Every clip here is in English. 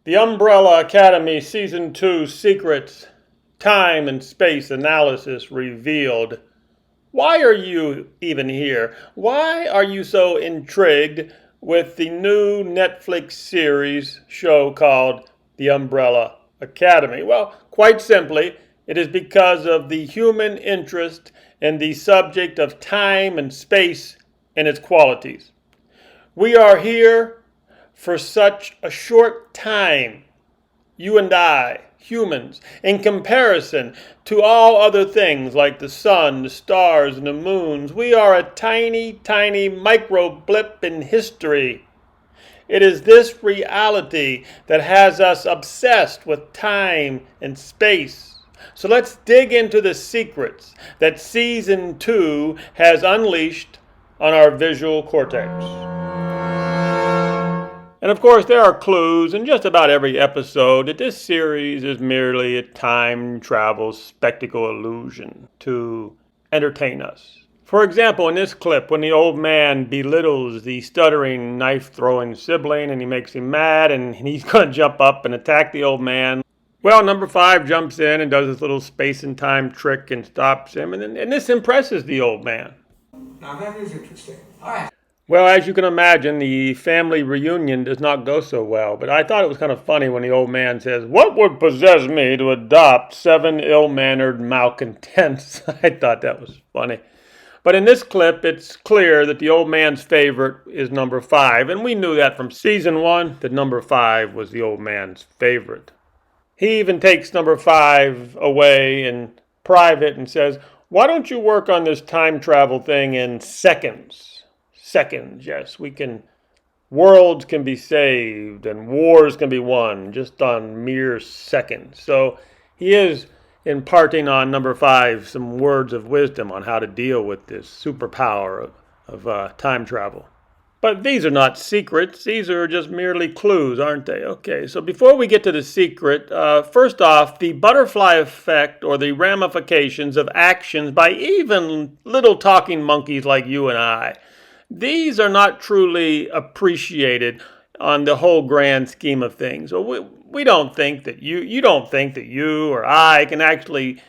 The Umbrella Academy Season 2 Secrets Time and Space Analysis Revealed. Why are you even here? Why are you so intrigued with the new Netflix series show called The Umbrella Academy? Well, quite simply, it is because of the human interest in the subject of time and space and its qualities. We are here for such a short time, you and I, humans, in comparison to all other things like the sun, the stars, and the moons. We are a tiny, tiny micro blip in history. It is this reality that has us obsessed with time and space. So let's dig into the secrets that Season 2 has unleashed on our visual cortex. And of course, there are clues in just about every episode that this series is merely a time travel spectacle illusion to entertain us. For example, in this clip, when the old man belittles the stuttering, knife-throwing sibling and he makes him mad and he's going to jump up and attack the old man, well, number 5 jumps in and does this little space and time trick and stops him, and this impresses the old man. Now that is interesting. All right. Well, as you can imagine, the family reunion does not go so well, but I thought it was kind of funny when the old man says, "What would possess me to adopt 7 ill-mannered malcontents?" I thought that was funny. But in this clip, it's clear that the old man's favorite is number 5, and we knew that from Season 1, that number 5 was the old man's favorite. He even takes number 5 away in private and says, "Why don't you work on this time travel thing in seconds?" Seconds, yes, worlds can be saved and wars can be won just on mere seconds. So he is imparting on number 5 some words of wisdom on how to deal with this superpower of time travel. But these are not secrets. These are just merely clues, aren't they? Okay, so before we get to the secret, first off, the butterfly effect or the ramifications of actions by even little talking monkeys like you and I. These are not truly appreciated on the whole grand scheme of things. So we don't think that you don't think that you or I can actually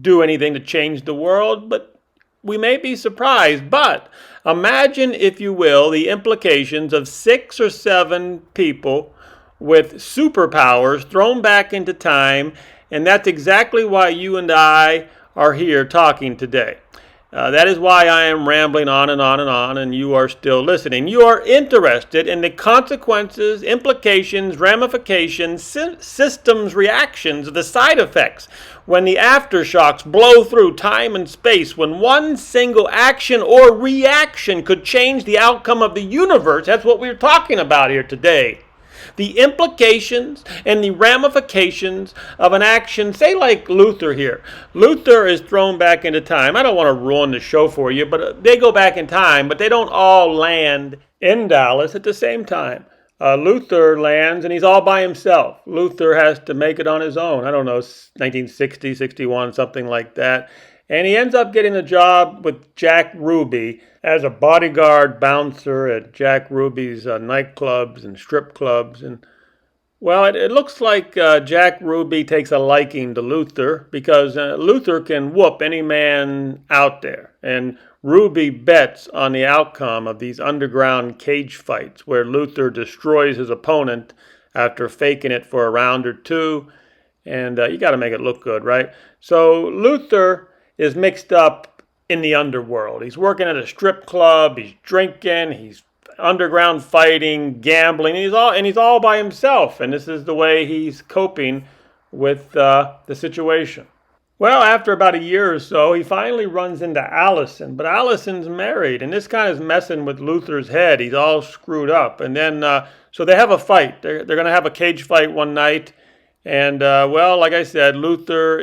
do anything to change the world, but we may be surprised. But imagine, if you will, the implications of 6 or 7 people with superpowers thrown back into time, and that's exactly why you and I are here talking today. That is why I am rambling on and on and on, and you are still listening. You are interested in the consequences, implications, ramifications, systems, reactions, the side effects, when the aftershocks blow through time and space, when one single action or reaction could change the outcome of the universe. That's what we're talking about here today. The implications and the ramifications of an action, say like Luther here. Luther is thrown back into time. I don't want to ruin the show for you, but they go back in time, but they don't all land in Dallas at the same time. Luther lands and he's all by himself. Luther has to make it on his own. I don't know, 1960, 61, something like that. And he ends up getting a job with Jack Ruby as a bodyguard bouncer at Jack Ruby's nightclubs and strip clubs. And well, it looks like Jack Ruby takes a liking to Luther because Luther can whoop any man out there. And Ruby bets on the outcome of these underground cage fights where Luther destroys his opponent after faking it for a round or two. And you got to make it look good, right? So Luther is mixed up in the underworld. He's working at a strip club, he's drinking, he's underground fighting, gambling, and he's all by himself. And this is the way he's coping with the situation. Well, after about a year or so, he finally runs into Allison, but Allison's married, and this kind of is messing with Luther's head. He's all screwed up. And then, so they have a fight. They're going to have a cage fight one night. And, well, like I said, Luther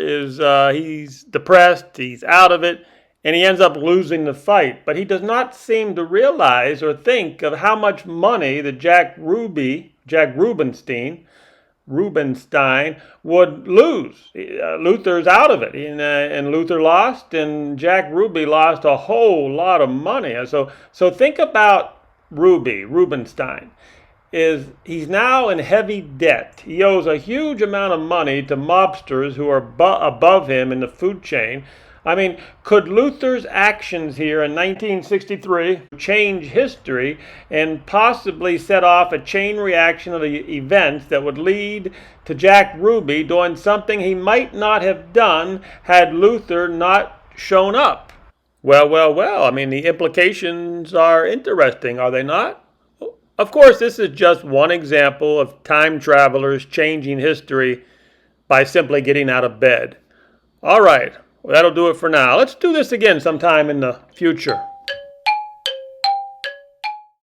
he's depressed, he's out of it, and he ends up losing the fight. But he does not seem to realize or think of how much money that Jack Rubenstein, would lose. Luther's out of it, and Luther lost, and Jack Ruby lost a whole lot of money. So think about Rubenstein. is he's now in heavy debt. He owes a huge amount of money to mobsters who are above him in the food chain. I mean, could Luther's actions here in 1963 change history and possibly set off a chain reaction of events that would lead to Jack Ruby doing something he might not have done had Luther not shown up? Well. I mean, the implications are interesting, are they not? Of course, this is just one example of time travelers changing history by simply getting out of bed. All right, well, that'll do it for now. Let's do this again sometime in the future.